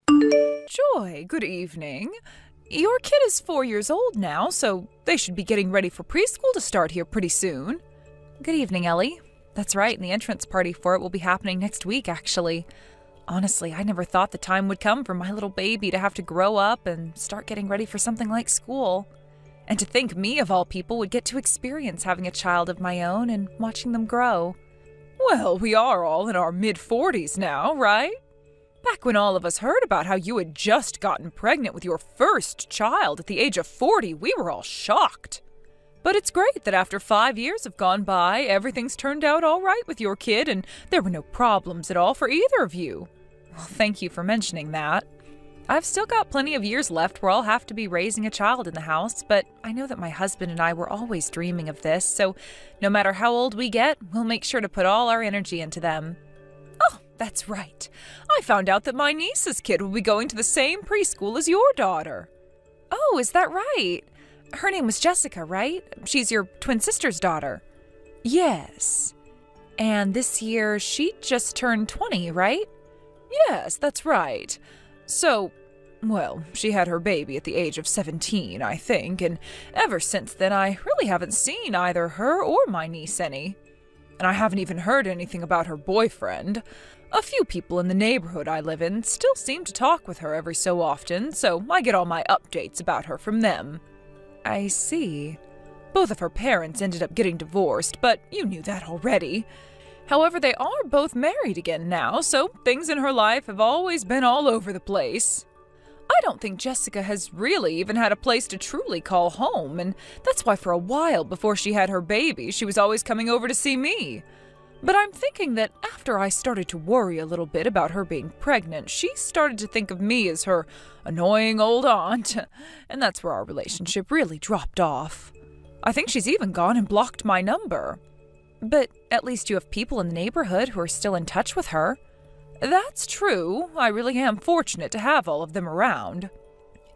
Joy, good evening. Your kid is 4 years old now, so they should be getting ready for preschool to start here pretty soon. Good evening, Ellie. That's right, and the entrance party for it will be happening next week, actually. Honestly, I never thought the time would come for my little baby to have to grow up and start getting ready for something like school. And to think me, of all people, would get to experience having a child of my own and watching them grow. Well, we are all in our mid-40s now, right? Back when all of us heard about how you had just gotten pregnant with your first child at the age of 40, we were all shocked. But it's great that after 5 years have gone by, everything's turned out all right with your kid and there were no problems at all for either of you. Well, thank you for mentioning that. I've still got plenty of years left where I'll have to be raising a child in the house, but I know that my husband and I were always dreaming of this, so no matter how old we get, we'll make sure to put all our energy into them. Oh, that's right. I found out that my niece's kid will be going to the same preschool as your daughter. Oh, is that right? Her name was Jessica, right? She's your twin sister's daughter. Yes. And this year, she just turned 20, right? Yes, that's right. So, well, she had her baby at the age of 17, I think, and ever since then I really haven't seen either her or my niece any. And I haven't even heard anything about her boyfriend. A few people in the neighborhood I live in still seem to talk with her every so often, so I get all my updates about her from them. I see. Both of her parents ended up getting divorced, but you knew that already. However, they are both married again now, so things in her life have always been all over the place. I don't think Jessica has really even had a place to truly call home, and that's why for a while before she had her baby, she was always coming over to see me. But I'm thinking that after I started to worry a little bit about her being pregnant, she started to think of me as her annoying old aunt, and that's where our relationship really dropped off. I think she's even gone and blocked my number. But at least you have people in the neighborhood who are still in touch with her. That's true. I really am fortunate to have all of them around.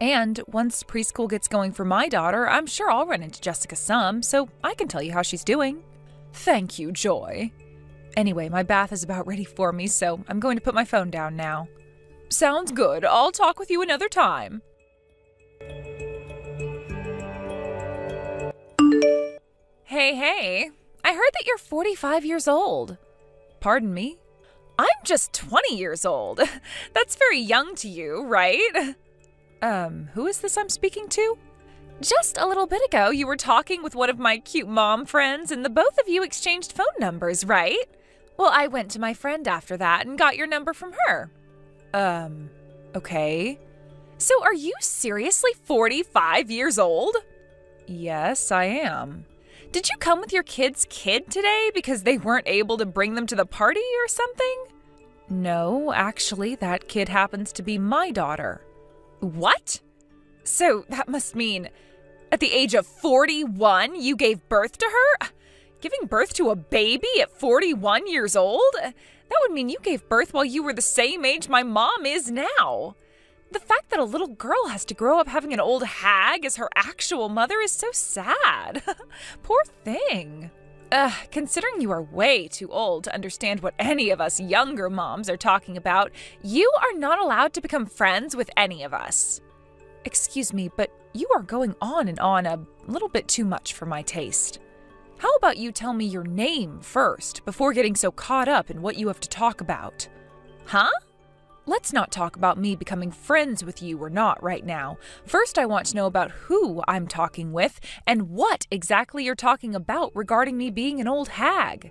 And once preschool gets going for my daughter, I'm sure I'll run into Jessica some, so I can tell you how she's doing. Thank you, Joy. Anyway, my bath is about ready for me, so I'm going to put my phone down now. Sounds good. I'll talk with you another time. Hey. I heard that you're 45 years old. Pardon me? I'm just 20 years old. That's very young to you, right? Who is this I'm speaking to? Just a little bit ago, you were talking with one of my cute mom friends, and the both of you exchanged phone numbers, right? Well, I went to my friend after that and got your number from her. Okay. So are you seriously 45 years old? Yes, I am. Did you come with your kid's kid today because they weren't able to bring them to the party or something? No, actually, that kid happens to be my daughter. What? So that must mean at the age of 41, you gave birth to her? Giving birth to a baby at 41 years old? That would mean you gave birth while you were the same age my mom is now. The fact that a little girl has to grow up having an old hag as her actual mother is so sad. Poor thing. Considering you are way too old to understand what any of us younger moms are talking about, you are not allowed to become friends with any of us. Excuse me, but you are going on and on a little bit too much for my taste. How about you tell me your name first, before getting so caught up in what you have to talk about? Huh? Let's not talk about me becoming friends with you or not right now. First, I want to know about who I'm talking with and what exactly you're talking about regarding me being an old hag.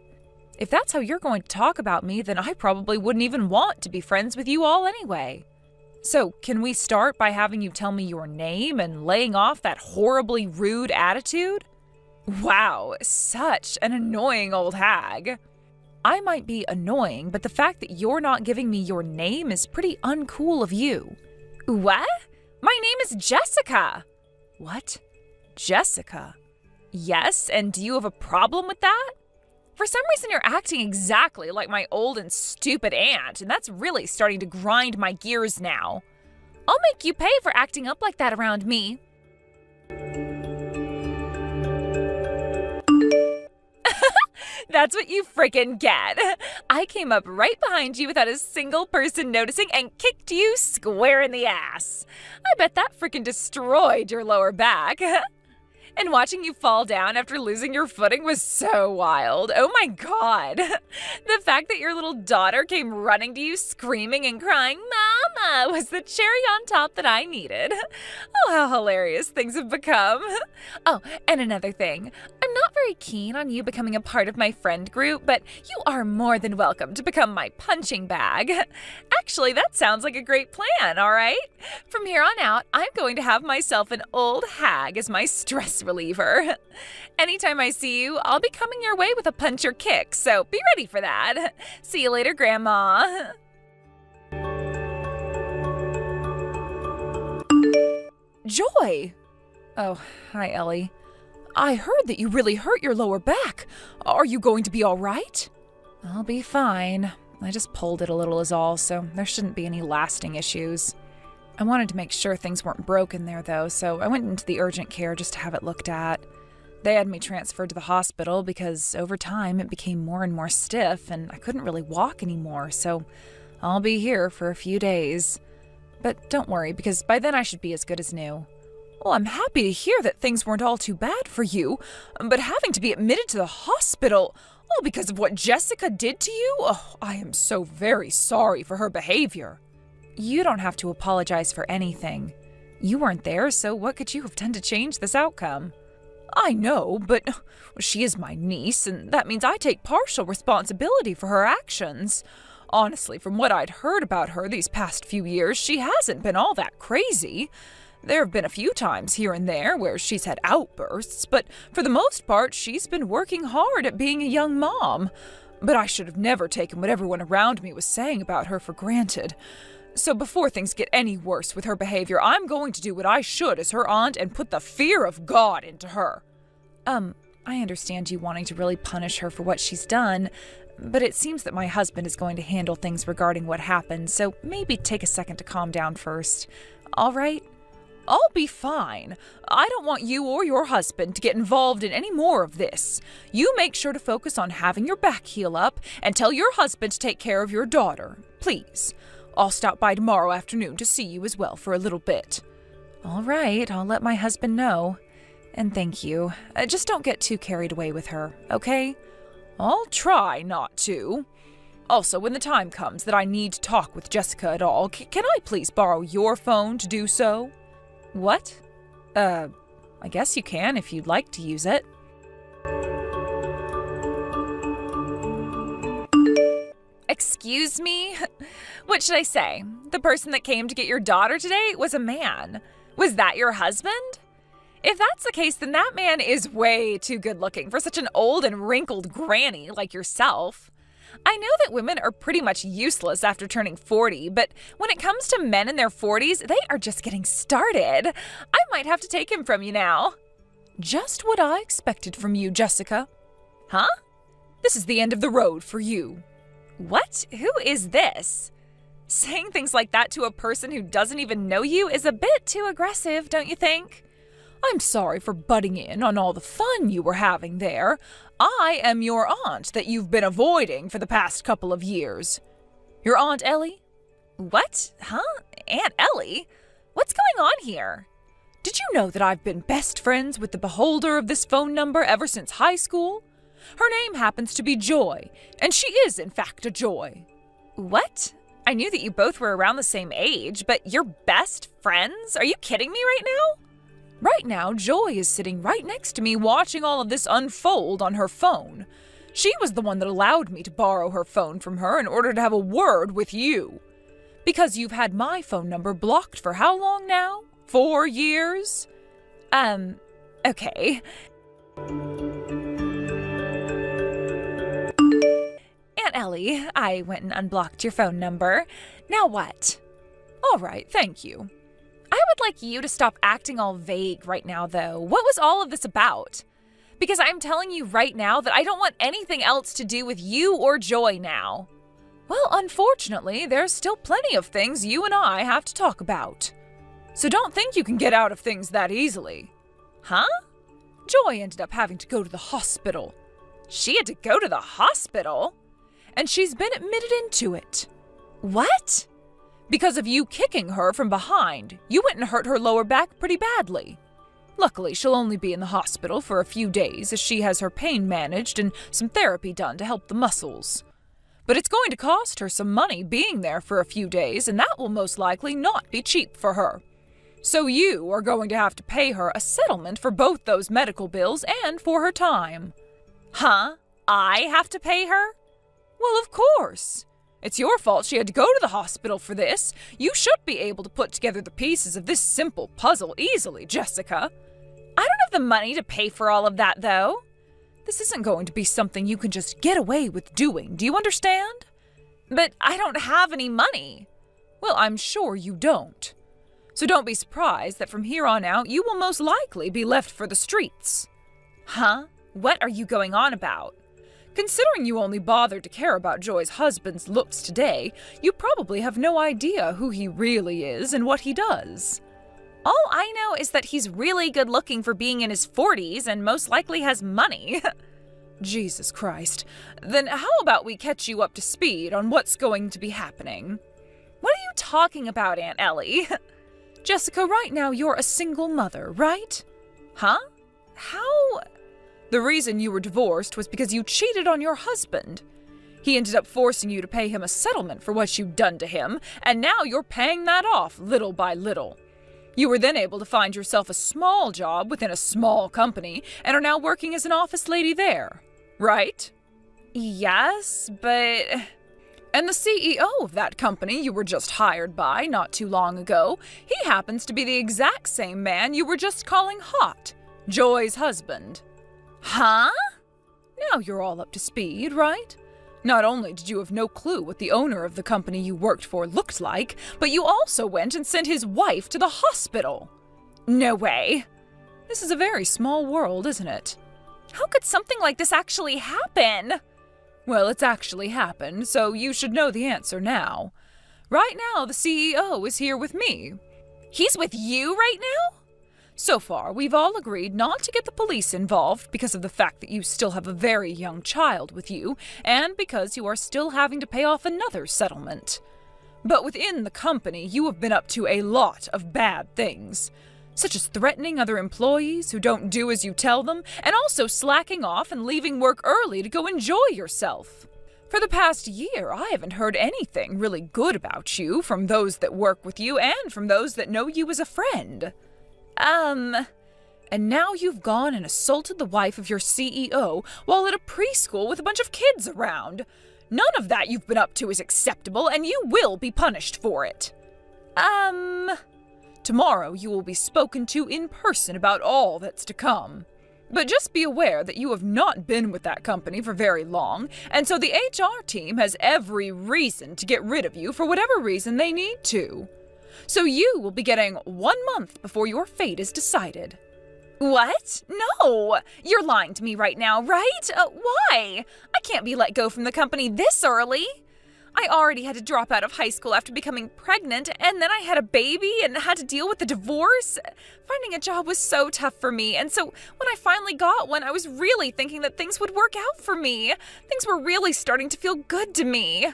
If that's how you're going to talk about me, then I probably wouldn't even want to be friends with you all anyway. So, can we start by having you tell me your name and laying off that horribly rude attitude? Wow, such an annoying old hag. I might be annoying, but the fact that you're not giving me your name is pretty uncool of you. What? My name is Jessica. What? Jessica? Yes, and do you have a problem with that? For some reason, you're acting exactly like my old and stupid aunt, and that's really starting to grind my gears now. I'll make you pay for acting up like that around me. That's what you frickin' get. I came up right behind you without a single person noticing and kicked you square in the ass. I bet that freaking destroyed your lower back. And watching you fall down after losing your footing was so wild. Oh my God. The fact that your little daughter came running to you screaming and crying, "Mama," was the cherry on top that I needed. Oh, how hilarious things have become. Oh, and another thing. I'm not very keen on you becoming a part of my friend group, but you are more than welcome to become my punching bag. Actually, that sounds like a great plan, all right? From here on out, I'm going to have myself an old hag as my stress reliever. Anytime I see you, I'll be coming your way with a punch or kick, so be ready for that. See you later, Grandma. Joy! Oh, hi, Ellie. I heard that you really hurt your lower back. Are you going to be all right? I'll be fine. I just pulled it a little is all, so there shouldn't be any lasting issues. I wanted to make sure things weren't broken there, though, so I went into the urgent care just to have it looked at. They had me transferred to the hospital because over time it became more and more stiff and I couldn't really walk anymore, so I'll be here for a few days. But don't worry, because by then I should be as good as new. Well, I'm happy to hear that things weren't all too bad for you, but having to be admitted to the hospital, all because of what Jessica did to you? Oh, I am so very sorry for her behavior. You don't have to apologize for anything. You weren't there, so what could you have done to change this outcome? I know, but she is my niece, and that means I take partial responsibility for her actions. Honestly, from what I'd heard about her these past few years, she hasn't been all that crazy. There have been a few times here and there where she's had outbursts, but for the most part, she's been working hard at being a young mom. But I should have never taken what everyone around me was saying about her for granted. So before things get any worse with her behavior, I'm going to do what I should as her aunt and put the fear of God into her. I understand you wanting to really punish her for what she's done, but it seems that my husband is going to handle things regarding what happened, so maybe take a second to calm down first. All right? I'll be fine. I don't want you or your husband to get involved in any more of this. You make sure to focus on having your back heal up and tell your husband to take care of your daughter, please. I'll stop by tomorrow afternoon to see you as well for a little bit. All right, I'll let my husband know. And thank you. Just don't get too carried away with her, okay? I'll try not to. Also, when the time comes that I need to talk with Jessica at all, can I please borrow your phone to do so? What? I guess you can if you'd like to use it. Excuse me? What should I say? The person that came to get your daughter today was a man. Was that your husband? If that's the case, then that man is way too good looking for such an old and wrinkled granny like yourself. I know that women are pretty much useless after turning 40, but when it comes to men in their 40s, they are just getting started. I might have to take him from you now. Just what I expected from you, Jessica. Huh? This is the end of the road for you. What? Who is this? Saying things like that to a person who doesn't even know you is a bit too aggressive, don't you think? I'm sorry for butting in on all the fun you were having there. I am your aunt that you've been avoiding for the past couple of years. Your Aunt Ellie? What? Huh? Aunt Ellie? What's going on here? Did you know that I've been best friends with the beholder of this phone number ever since high school? Her name happens to be Joy, and she is in fact a joy. What? I knew that you both were around the same age, but you're best friends? Are you kidding me right now? Right now, Joy is sitting right next to me watching all of this unfold on her phone. She was the one that allowed me to borrow her phone from her in order to have a word with you. Because you've had my phone number blocked for how long now? 4 years? Okay. Aunt Ellie, I went and unblocked your phone number. Now what? All right, thank you. I would like you to stop acting all vague right now, though. What was all of this about? Because I'm telling you right now that I don't want anything else to do with you or Joy now. Well, unfortunately, there's still plenty of things you and I have to talk about. So don't think you can get out of things that easily. Huh? Joy ended up having to go to the hospital. She had to go to the hospital? and she's been admitted into it. What? Because of you kicking her from behind, you went and hurt her lower back pretty badly. Luckily, she'll only be in the hospital for a few days as she has her pain managed and some therapy done to help the muscles. But it's going to cost her some money being there for a few days, and that will most likely not be cheap for her. So you are going to have to pay her a settlement for both those medical bills and for her time. Huh? I have to pay her? Well, of course. It's your fault she had to go to the hospital for this. You should be able to put together the pieces of this simple puzzle easily, Jessica. I don't have the money to pay for all of that, though. This isn't going to be something you can just get away with doing, do you understand? But I don't have any money. Well, I'm sure you don't. So don't be surprised that from here on out you will most likely be left for the streets. Huh? What are you going on about? Considering you only bothered to care about Joy's husband's looks today, you probably have no idea who he really is and what he does. All I know is that he's really good looking for being in his 40s and most likely has money. Jesus Christ. Then how about we catch you up to speed on what's going to be happening? What are you talking about, Aunt Ellie? Jessica, right now you're a single mother, right? Huh? How? The reason you were divorced was because you cheated on your husband. He ended up forcing you to pay him a settlement for what you'd done to him, and now you're paying that off little by little. You were then able to find yourself a small job within a small company and are now working as an office lady there, right? Yes, but... And the CEO of that company you were just hired by not too long ago, he happens to be the exact same man you were just calling hot, Joy's husband. Huh? Now you're all up to speed, right? Not only did you have no clue what the owner of the company you worked for looked like, but you also went and sent his wife to the hospital. No way. This is a very small world, isn't it? How could something like this actually happen? Well, it's actually happened, so you should know the answer now. Right now, the CEO is here with me. He's with you right now? So far, we've all agreed not to get the police involved because of the fact that you still have a very young child with you, and because you are still having to pay off another settlement. But within the company, you have been up to a lot of bad things, such as threatening other employees who don't do as you tell them, and also slacking off and leaving work early to go enjoy yourself. For the past year, I haven't heard anything really good about you from those that work with you and from those that know you as a friend. And now you've gone and assaulted the wife of your CEO while at a preschool with a bunch of kids around. None of that you've been up to is acceptable, and you will be punished for it. Tomorrow you will be spoken to in person about all that's to come. But just be aware that you have not been with that company for very long, and so the HR team has every reason to get rid of you for whatever reason they need to. So you will be getting 1 month before your fate is decided. What? No! You're lying to me right now, right? Why? I can't be let go from the company this early. I already had to drop out of high school after becoming pregnant, and then I had a baby and had to deal with the divorce. Finding a job was so tough for me, and so when I finally got one, I was really thinking that things would work out for me. Things were really starting to feel good to me.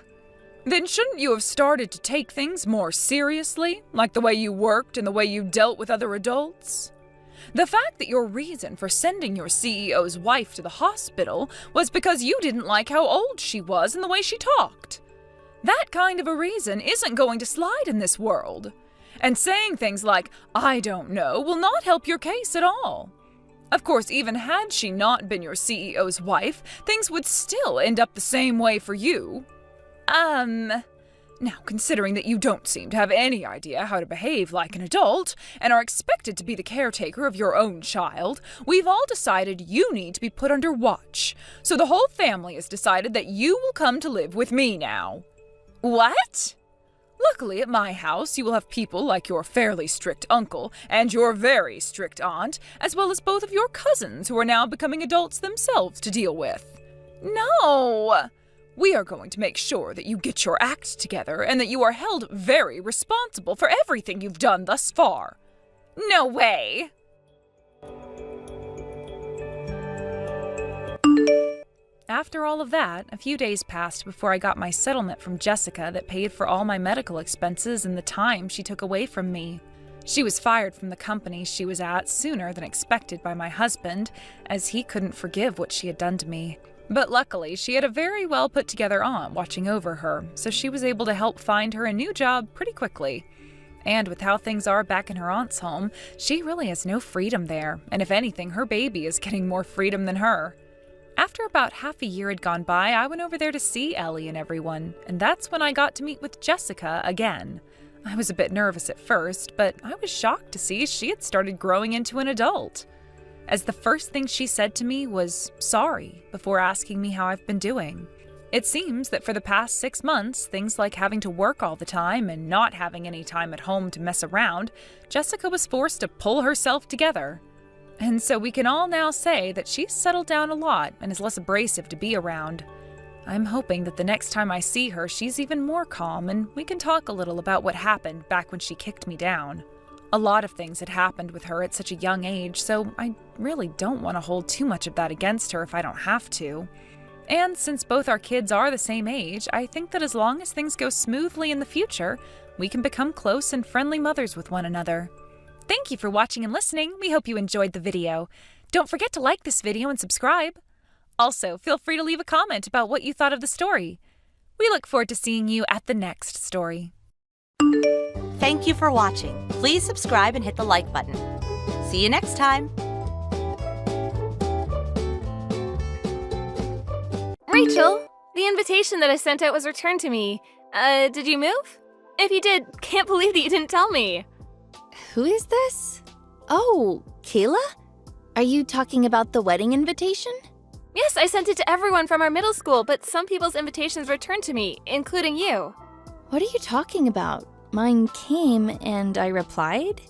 Then shouldn't you have started to take things more seriously, like the way you worked and the way you dealt with other adults? The fact that your reason for sending your CEO's wife to the hospital was because you didn't like how old she was and the way she talked. That kind of a reason isn't going to slide in this world. And saying things like, "I don't know," will not help your case at all. Of course, even had she not been your CEO's wife, things would still end up the same way for you. Now, considering that you don't seem to have any idea how to behave like an adult, and are expected to be the caretaker of your own child, we've all decided you need to be put under watch. So the whole family has decided that you will come to live with me now. What? Luckily, at my house, you will have people like your fairly strict uncle and your very strict aunt, as well as both of your cousins who are now becoming adults themselves to deal with. No! We are going to make sure that you get your act together and that you are held very responsible for everything you've done thus far. No way! After all of that, a few days passed before I got my settlement from Jessica that paid for all my medical expenses and the time she took away from me. She was fired from the company she was at sooner than expected by my husband, as he couldn't forgive what she had done to me. But luckily, she had a very well put together aunt watching over her, so she was able to help find her a new job pretty quickly. And with how things are back in her aunt's home, she really has no freedom there, and if anything, her baby is getting more freedom than her. After about half a year had gone by, I went over there to see Ellie and everyone, and that's when I got to meet with Jessica again. I was a bit nervous at first, but I was shocked to see she had started growing into an adult. As the first thing she said to me was sorry before asking me how I've been doing. It seems that for the past 6 months, things like having to work all the time and not having any time at home to mess around, Jessica was forced to pull herself together. And so we can all now say that she's settled down a lot and is less abrasive to be around. I'm hoping that the next time I see her, she's even more calm and we can talk a little about what happened back when she kicked me down. A lot of things had happened with her at such a young age, so I really don't want to hold too much of that against her if I don't have to. And since both our kids are the same age, I think that as long as things go smoothly in the future, we can become close and friendly mothers with one another. Thank you for watching and listening. We hope you enjoyed the video. Don't forget to like this video and subscribe. Also, feel free to leave a comment about what you thought of the story. We look forward to seeing you at the next story. Thank you for watching. Please subscribe and hit the like button. See you next time. Rachel, the invitation that I sent out was returned to me. Did you move? If you did, can't believe that you didn't tell me. Who is this? Oh, Kayla? Are you talking about the wedding invitation? Yes, I sent it to everyone from our middle school, but some people's invitations returned to me, including you. What are you talking about? Mine came and I replied?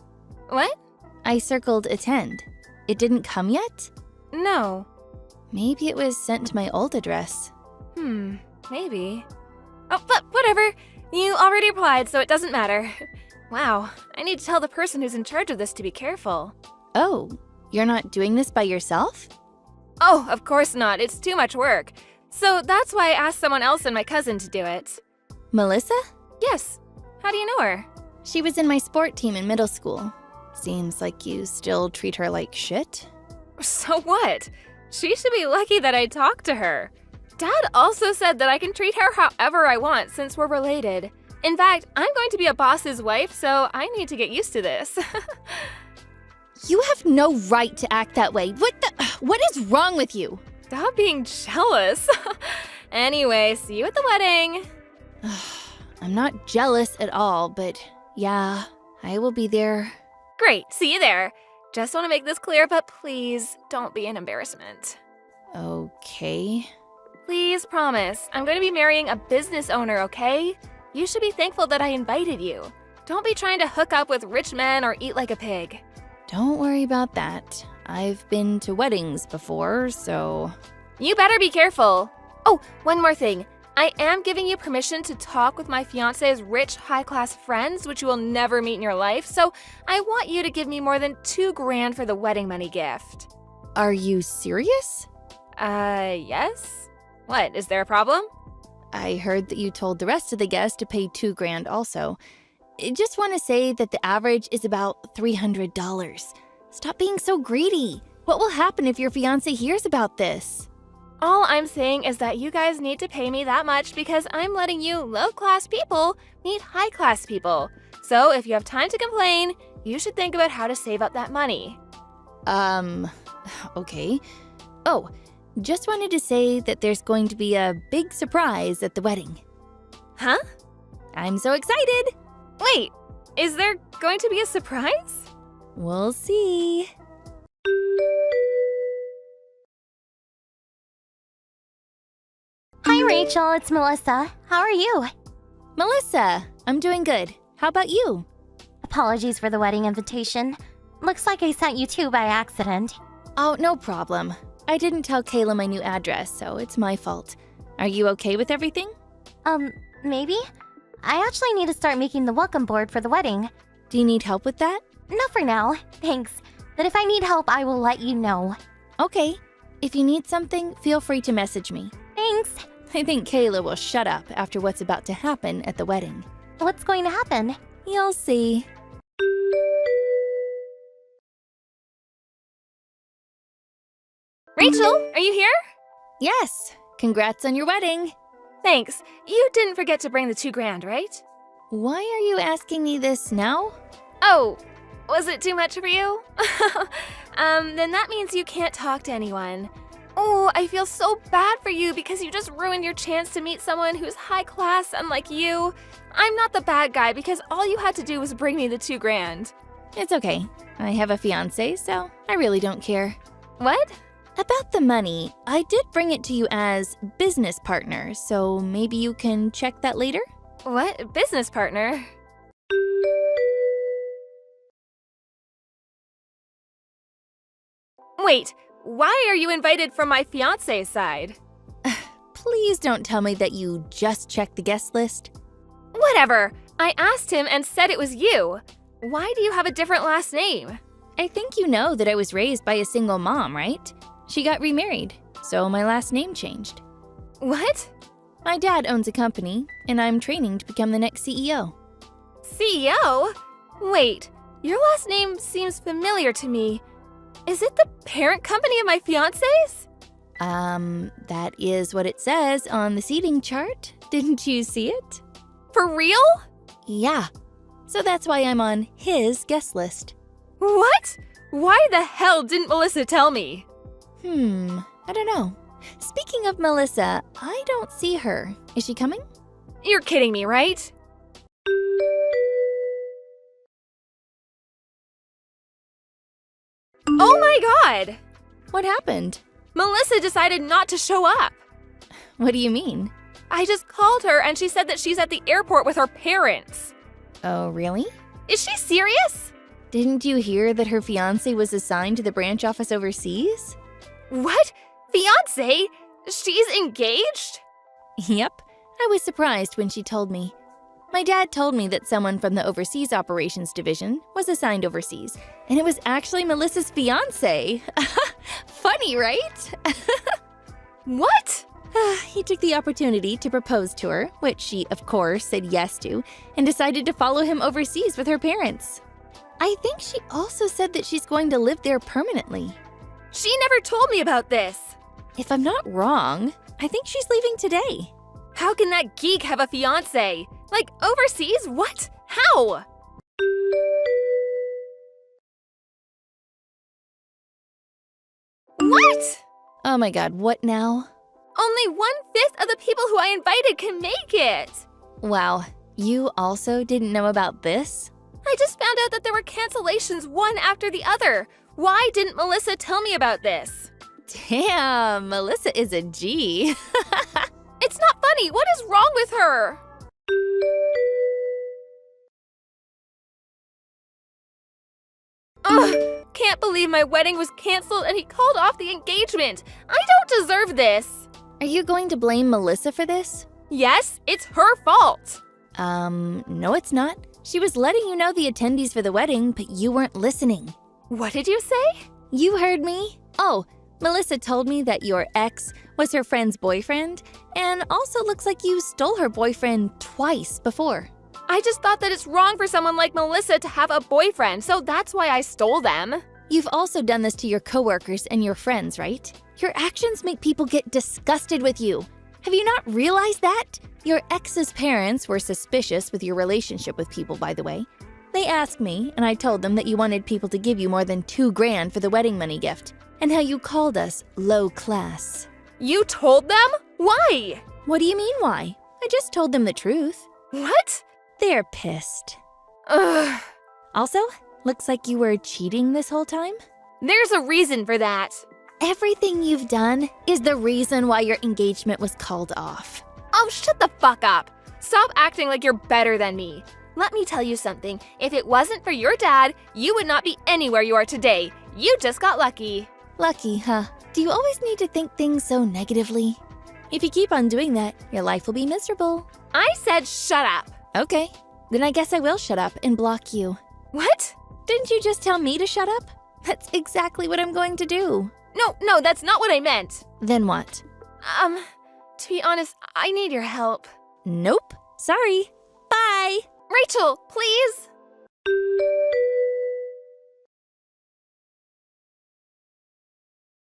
What? I circled attend. It didn't come yet? No. Maybe it was sent to my old address. Maybe. Oh, but whatever. You already replied, so it doesn't matter. Wow, I need to tell the person who's in charge of this to be careful. Oh, you're not doing this by yourself? Oh, of course not. It's too much work. So that's why I asked someone else and my cousin to do it. Melissa? Yes. How do you know her? She was in my sport team in middle school. Seems like you still treat her like shit. So what? She should be lucky that I talked to her. Dad also said that I can treat her however I want since we're related. In fact, I'm going to be a boss's wife, so I need to get used to this. You have no right to act that way. What is wrong with you? Stop being jealous. Anyway, see you at the wedding. I'm not jealous at all, but yeah, I will be there. Great, see you there. Just want to make this clear, but please don't be an embarrassment. Okay. Please promise. I'm going to be marrying a business owner, okay? You should be thankful that I invited you. Don't be trying to hook up with rich men or eat like a pig. Don't worry about that. I've been to weddings before, so... You better be careful. Oh, one more thing. I am giving you permission to talk with my fiancé's rich, high-class friends, which you will never meet in your life, so I want you to give me more than $2,000 for the wedding money gift. Are you serious? Yes? What, is there a problem? I heard that you told the rest of the guests to pay $2,000 also. I just want to say that the average is about $300. Stop being so greedy. What will happen if your fiancé hears about this? All I'm saying is that you guys need to pay me that much because I'm letting you low-class people meet high-class people. So if you have time to complain, you should think about how to save up that money. Okay. Oh, just wanted to say that there's going to be a big surprise at the wedding. Huh? I'm so excited! Wait, is there going to be a surprise? We'll see. Hi, Rachel. It's Melissa. How are you? Melissa, I'm doing good. How about you? Apologies for the wedding invitation. Looks like I sent you two by accident. Oh, no problem. I didn't tell Kayla my new address, so it's my fault. Are you okay with everything? Maybe? I actually need to start making the welcome board for the wedding. Do you need help with that? No for now, thanks. But if I need help, I will let you know. Okay. If you need something, feel free to message me. Thanks. I think Kayla will shut up after what's about to happen at the wedding. What's going to happen? You'll see. Rachel, are you here? Yes, congrats on your wedding. Thanks. You didn't forget to bring the $2,000, right? Why are you asking me this now? Oh, was it too much for you? Then that means you can't talk to anyone. Oh, I feel so bad for you because you just ruined your chance to meet someone who's high class unlike you. I'm not the bad guy because all you had to do was bring me the $2,000. It's okay. I have a fiancé, so I really don't care. What? About the money, I did bring it to you as business partner, so maybe you can check that later? What? Business partner? Wait, why are you invited from my fiancé's side? Please don't tell me that you just checked the guest list. Whatever. I asked him and said it was you. Why do you have a different last name? I think you know that I was raised by a single mom, right? She got remarried, so my last name changed. What? My dad owns a company, and I'm training to become the next CEO. CEO? Wait, your last name seems familiar to me. Is it the parent company of my fiancé's? That is what it says on the seating chart. Didn't you see it? For real? Yeah. So that's why I'm on his guest list. What? Why the hell didn't Melissa tell me? I don't know. Speaking of Melissa, I don't see her. Is she coming? You're kidding me, right? Oh my god! What happened? Melissa decided not to show up. What do you mean? I just called her and she said that she's at the airport with her parents. Oh, really? Is she serious? Didn't you hear that her fiancé was assigned to the branch office overseas? What? Fiancé? She's engaged? Yep. I was surprised when she told me. My dad told me that someone from the Overseas Operations Division was assigned overseas, and it was actually Melissa's fiancé. Funny, right? What? He took the opportunity to propose to her, which she, of course, said yes to, and decided to follow him overseas with her parents. I think she also said that she's going to live there permanently. She never told me about this. If I'm not wrong, I think she's leaving today. How can that geek have a fiancé? Like, overseas? What? How? What? Oh my god, what now? Only 1/5 of the people who I invited can make it. Wow, you also didn't know about this? I just found out that there were cancellations one after the other. Why didn't Melissa tell me about this? Damn, Melissa is a G. It's not funny. What is wrong with her? Ugh, can't believe my wedding was canceled and he called off the engagement. I don't deserve this. Are you going to blame Melissa for this? Yes, it's her fault. No it's not. She was letting you know the attendees for the wedding, but you weren't listening. What did you say? You heard me. Oh, Melissa told me that your ex was her friend's boyfriend, and also looks like you stole her boyfriend twice before. I just thought that it's wrong for someone like Melissa to have a boyfriend, so that's why I stole them. You've also done this to your coworkers and your friends, right? Your actions make people get disgusted with you. Have you not realized that? Your ex's parents were suspicious with your relationship with people, by the way. They asked me, and I told them that you wanted people to give you more than $2,000 for the wedding money gift, and how you called us low class. You told them? Why? What do you mean, why? I just told them the truth. What? They're pissed. Ugh. Also, looks like you were cheating this whole time? There's a reason for that. Everything you've done is the reason why your engagement was called off. Oh, shut the fuck up. Stop acting like you're better than me. Let me tell you something. If it wasn't for your dad, you would not be anywhere you are today. You just got lucky. Lucky, huh? Do you always need to think things so negatively? If you keep on doing that, your life will be miserable. I said shut up. Okay, then I guess I will shut up and block you. What? Didn't you just tell me to shut up? That's exactly what I'm going to do. No, that's not what I meant. Then what? To be honest, I need your help. Nope. Sorry. Bye. Rachel, please!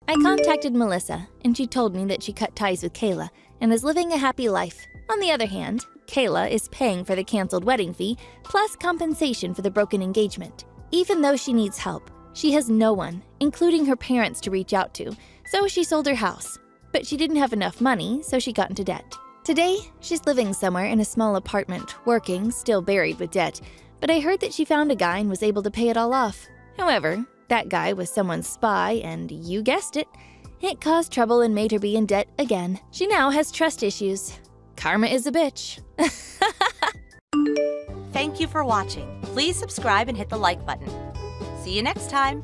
I contacted Melissa, and she told me that she cut ties with Kayla and is living a happy life. On the other hand, Kayla is paying for the canceled wedding fee plus compensation for the broken engagement. Even though she needs help, she has no one, including her parents, to reach out to, so she sold her house. But she didn't have enough money, so she got into debt. Today, she's living somewhere in a small apartment, working, still buried with debt, but I heard that she found a guy and was able to pay it all off. However, that guy was someone's spy, and you guessed it, it caused trouble and made her be in debt again. She now has trust issues. Karma is a bitch. Thank you for watching. Please subscribe and hit the like button. See you next time.